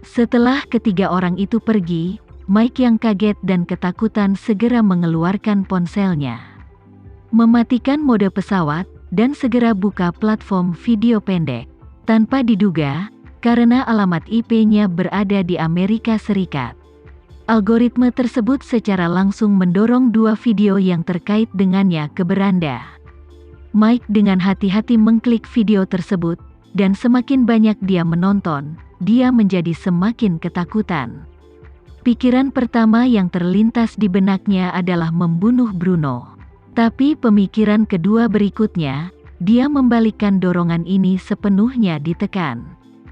Setelah ketiga orang itu pergi, Mike yang kaget dan ketakutan segera mengeluarkan ponselnya, mematikan mode pesawat, dan segera buka platform video pendek. Tanpa diduga, karena alamat IP-nya berada di Amerika Serikat, algoritma tersebut secara langsung mendorong dua video yang terkait dengannya ke beranda. Mike dengan hati-hati mengklik video tersebut, dan semakin banyak dia menonton, dia menjadi semakin ketakutan. Pikiran pertama yang terlintas di benaknya adalah membunuh Bruno. Tapi pemikiran kedua berikutnya, dia membalikkan dorongan ini sepenuhnya ditekan.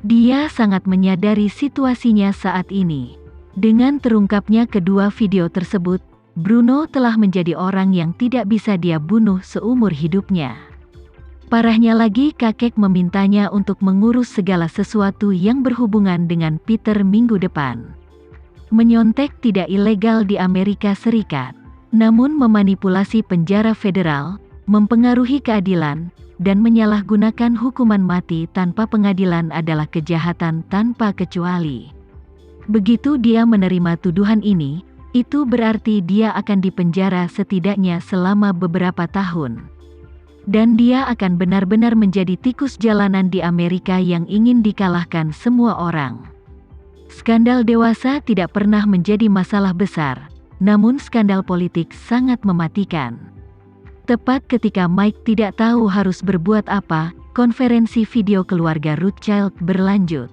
Dia sangat menyadari situasinya saat ini. Dengan terungkapnya kedua video tersebut, Bruno telah menjadi orang yang tidak bisa dia bunuh seumur hidupnya. Parahnya lagi, kakek memintanya untuk mengurus segala sesuatu yang berhubungan dengan Peter minggu depan. Menyontek tidak ilegal di Amerika Serikat, namun memanipulasi penjara federal, mempengaruhi keadilan, dan menyalahgunakan hukuman mati tanpa pengadilan adalah kejahatan tanpa kecuali. Begitu dia menerima tuduhan ini, itu berarti dia akan dipenjara setidaknya selama beberapa tahun. Dan dia akan benar-benar menjadi tikus jalanan di Amerika yang ingin dikalahkan semua orang. Skandal dewasa tidak pernah menjadi masalah besar, namun skandal politik sangat mematikan. Tepat ketika Mike tidak tahu harus berbuat apa, konferensi video keluarga Rothschild berlanjut.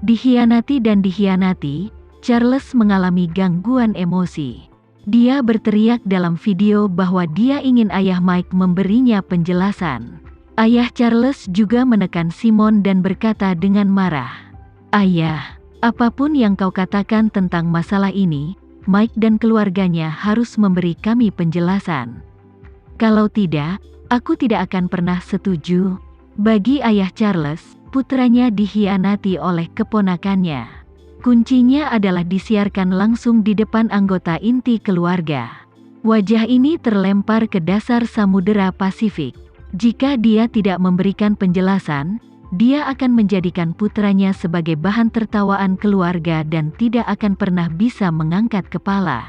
Dikhianati dan dikhianati, Charles mengalami gangguan emosi. Dia berteriak dalam video bahwa dia ingin ayah Mike memberinya penjelasan. Ayah Charles juga menekan Simon dan berkata dengan marah, "Ayah, apapun yang kau katakan tentang masalah ini, Mike dan keluarganya harus memberi kami penjelasan. Kalau tidak, aku tidak akan pernah setuju." Bagi ayah Charles, putranya dikhianati oleh keponakannya. Kuncinya adalah disiarkan langsung di depan anggota inti keluarga. Wajah ini terlempar ke dasar Samudera Pasifik. Jika dia tidak memberikan penjelasan, dia akan menjadikan putranya sebagai bahan tertawaan keluarga dan tidak akan pernah bisa mengangkat kepala.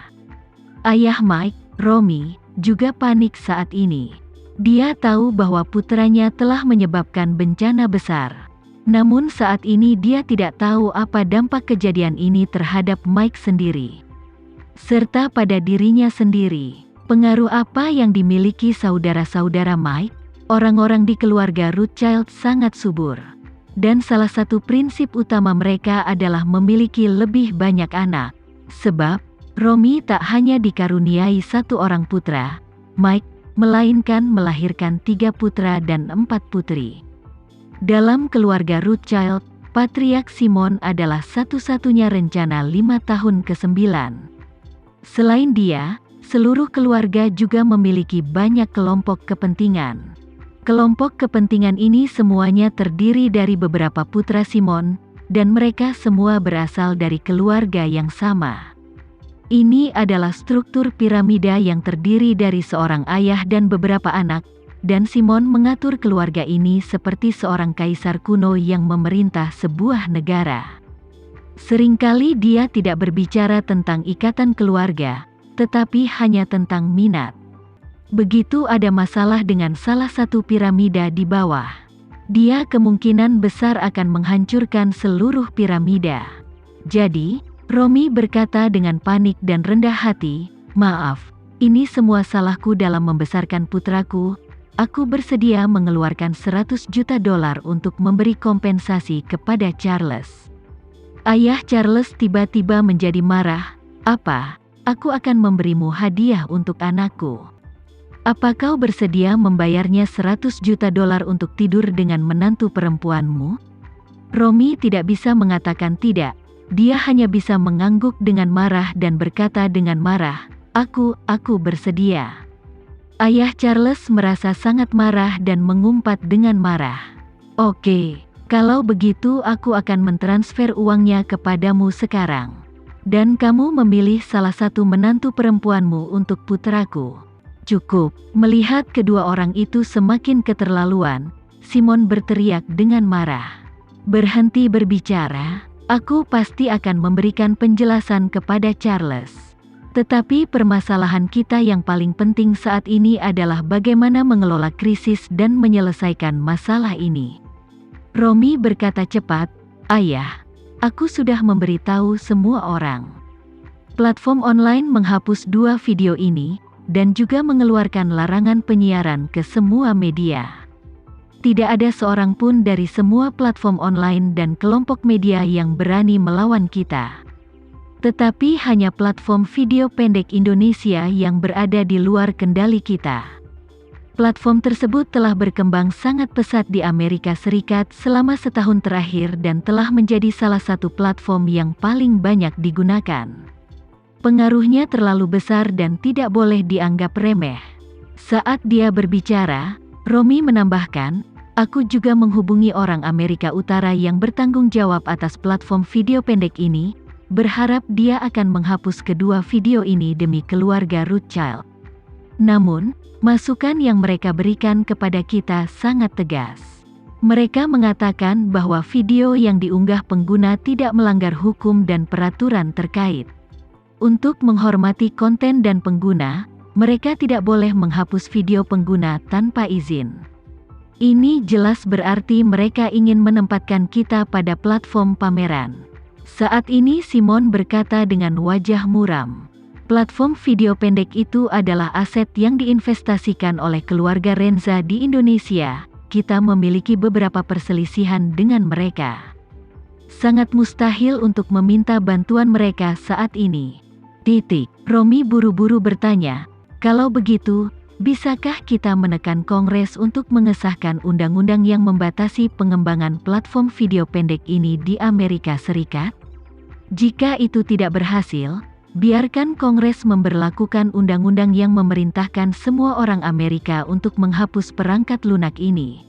Ayah Mike, Romy, juga panik saat ini. Dia tahu bahwa putranya telah menyebabkan bencana besar. Namun saat ini dia tidak tahu apa dampak kejadian ini terhadap Mike sendiri, serta pada dirinya sendiri. Pengaruh apa yang dimiliki saudara-saudara Mike? Orang-orang di keluarga Rothschild sangat subur. Dan salah satu prinsip utama mereka adalah memiliki lebih banyak anak. Sebab, Romy tak hanya dikaruniai satu orang putra, Mike, melainkan melahirkan 3 putra dan 4 putri. Dalam keluarga Rothschild, Patriark Simon adalah satu-satunya rencana 5 tahun ke-9. Selain dia, seluruh keluarga juga memiliki banyak kelompok kepentingan. Kelompok kepentingan ini semuanya terdiri dari beberapa putra Simon, dan mereka semua berasal dari keluarga yang sama. Ini adalah struktur piramida yang terdiri dari seorang ayah dan beberapa anak, dan Simon mengatur keluarga ini seperti seorang kaisar kuno yang memerintah sebuah negara. Seringkali dia tidak berbicara tentang ikatan keluarga, tetapi hanya tentang minat. Begitu ada masalah dengan salah satu piramida di bawah, dia kemungkinan besar akan menghancurkan seluruh piramida. Jadi, Romy berkata dengan panik dan rendah hati, "Maaf, ini semua salahku dalam membesarkan putraku. Aku bersedia mengeluarkan $100 juta untuk memberi kompensasi kepada Charles." Ayah Charles tiba-tiba menjadi marah. "Apa? Aku akan memberimu hadiah untuk anakku. Apa kau bersedia membayarnya $100 juta untuk tidur dengan menantu perempuanmu?" Romy tidak bisa mengatakan tidak. Dia hanya bisa mengangguk dengan marah dan berkata dengan marah, Aku bersedia." Ayah Charles merasa sangat marah dan mengumpat dengan marah. "Oke, kalau begitu aku akan mentransfer uangnya kepadamu sekarang. Dan kamu memilih salah satu menantu perempuanmu untuk putraku." "Cukup." Melihat kedua orang itu semakin keterlaluan, Simon berteriak dengan marah. "Berhenti berbicara. Aku pasti akan memberikan penjelasan kepada Charles. Tetapi permasalahan kita yang paling penting saat ini adalah bagaimana mengelola krisis dan menyelesaikan masalah ini. Romy berkata cepat, "Ayah, aku sudah memberitahu semua orang." Platform online menghapus 2 video ini, dan juga mengeluarkan larangan penyiaran ke semua media. Tidak ada seorang pun dari semua platform online dan kelompok media yang berani melawan kita. Tetapi hanya platform video pendek Indonesia yang berada di luar kendali kita. Platform tersebut telah berkembang sangat pesat di Amerika Serikat selama setahun terakhir dan telah menjadi salah satu platform yang paling banyak digunakan. Pengaruhnya terlalu besar dan tidak boleh dianggap remeh. Saat dia berbicara, Romy menambahkan, "Aku juga menghubungi orang Amerika Utara yang bertanggung jawab atas platform video pendek ini, berharap dia akan menghapus kedua video ini demi keluarga Rothschild. Namun, masukan yang mereka berikan kepada kita sangat tegas. Mereka mengatakan bahwa video yang diunggah pengguna tidak melanggar hukum dan peraturan terkait. Untuk menghormati konten dan pengguna, mereka tidak boleh menghapus video pengguna tanpa izin. Ini jelas berarti mereka ingin menempatkan kita pada platform pameran." Saat ini Simon berkata dengan wajah muram. Platform video pendek itu adalah aset yang diinvestasikan oleh keluarga Renza di Indonesia. Kita memiliki beberapa perselisihan dengan mereka. Sangat mustahil untuk meminta bantuan mereka saat ini. Romy buru-buru bertanya, "Kalau begitu, bisakah kita menekan Kongres untuk mengesahkan undang-undang yang membatasi pengembangan platform video pendek ini di Amerika Serikat? Jika itu tidak berhasil, biarkan Kongres memberlakukan undang-undang yang memerintahkan semua orang Amerika untuk menghapus perangkat lunak ini."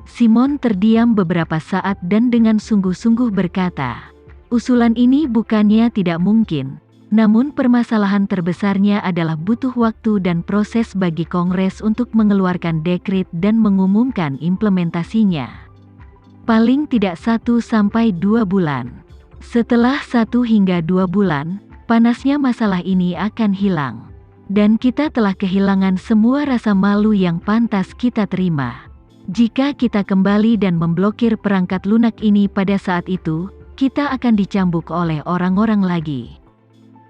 Simon terdiam beberapa saat dan dengan sungguh-sungguh berkata, "Usulan ini bukannya tidak mungkin, namun permasalahan terbesarnya adalah butuh waktu dan proses bagi Kongres untuk mengeluarkan dekret dan mengumumkan implementasinya. Paling tidak 1-2 bulan. Setelah 1 hingga 2 bulan, panasnya masalah ini akan hilang. Dan kita telah kehilangan semua rasa malu yang pantas kita terima. Jika kita kembali dan memblokir perangkat lunak ini pada saat itu, kita akan dicambuk oleh orang-orang lagi."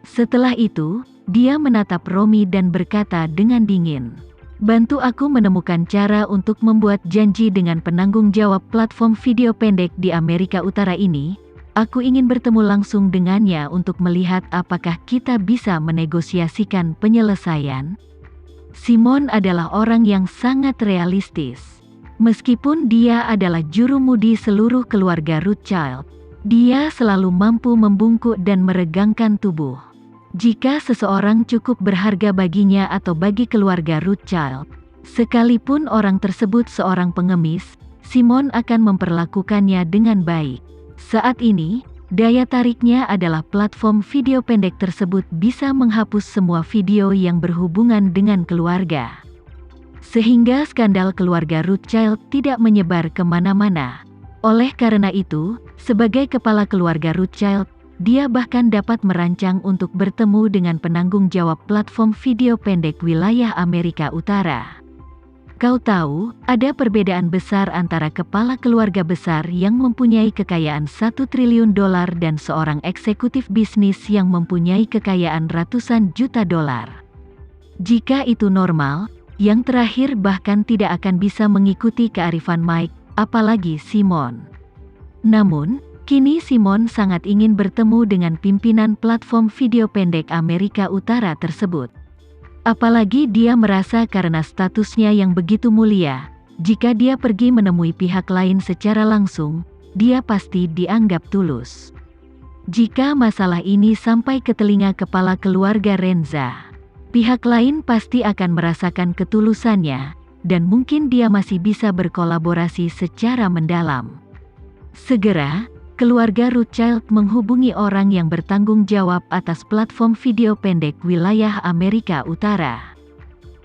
Setelah itu, dia menatap Romy dan berkata dengan dingin, "Bantu aku menemukan cara untuk membuat janji dengan penanggung jawab platform video pendek di Amerika Utara ini. Aku ingin bertemu langsung dengannya untuk melihat apakah kita bisa menegosiasikan penyelesaian." Simon adalah orang yang sangat realistis. Meskipun dia adalah jurumudi seluruh keluarga Rothschild, dia selalu mampu membungkuk dan meregangkan tubuh. Jika seseorang cukup berharga baginya atau bagi keluarga Rothschild, sekalipun orang tersebut seorang pengemis, Simon akan memperlakukannya dengan baik. Saat ini, daya tariknya adalah platform video pendek tersebut bisa menghapus semua video yang berhubungan dengan keluarga. Sehingga skandal keluarga Rothschild tidak menyebar kemana-mana. Oleh karena itu, sebagai kepala keluarga Rothschild, dia bahkan dapat merancang untuk bertemu dengan penanggung jawab platform video pendek wilayah Amerika Utara. Kau tahu, ada perbedaan besar antara kepala keluarga besar yang mempunyai kekayaan $1 triliun dan seorang eksekutif bisnis yang mempunyai kekayaan ratusan juta dolar. Jika itu normal, yang terakhir bahkan tidak akan bisa mengikuti kearifan Mike, apalagi Simon. Namun, kini Simon sangat ingin bertemu dengan pimpinan platform video pendek Amerika Utara tersebut. Apalagi dia merasa karena statusnya yang begitu mulia, jika dia pergi menemui pihak lain secara langsung, dia pasti dianggap tulus. Jika masalah ini sampai ke telinga kepala keluarga Renza, pihak lain pasti akan merasakan ketulusannya, dan mungkin dia masih bisa berkolaborasi secara mendalam. Segera, keluarga Rothschild menghubungi orang yang bertanggung jawab atas platform video pendek wilayah Amerika Utara.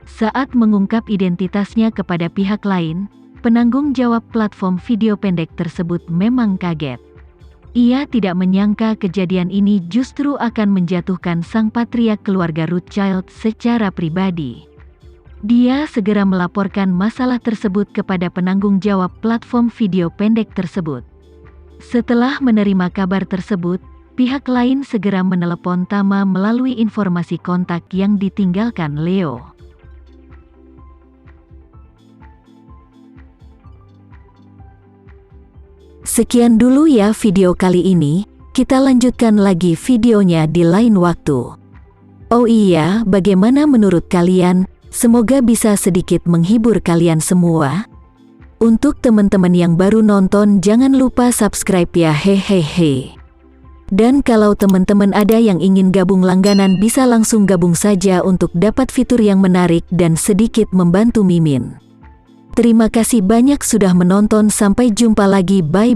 Saat mengungkap identitasnya kepada pihak lain, penanggung jawab platform video pendek tersebut memang kaget. Ia tidak menyangka kejadian ini justru akan menjatuhkan sang patriark keluarga Rothschild secara pribadi. Dia segera melaporkan masalah tersebut kepada penanggung jawab platform video pendek tersebut. Setelah menerima kabar tersebut, pihak lain segera menelepon Tama melalui informasi kontak yang ditinggalkan Leo. Sekian dulu ya video kali ini, kita lanjutkan lagi videonya di lain waktu. Oh iya, bagaimana menurut kalian? Semoga bisa sedikit menghibur kalian semua. Untuk teman-teman yang baru nonton, jangan lupa subscribe ya, hehehe. Dan kalau teman-teman ada yang ingin gabung langganan, bisa langsung gabung saja untuk dapat fitur yang menarik dan sedikit membantu Mimin. Terima kasih banyak sudah menonton, sampai jumpa lagi, bye.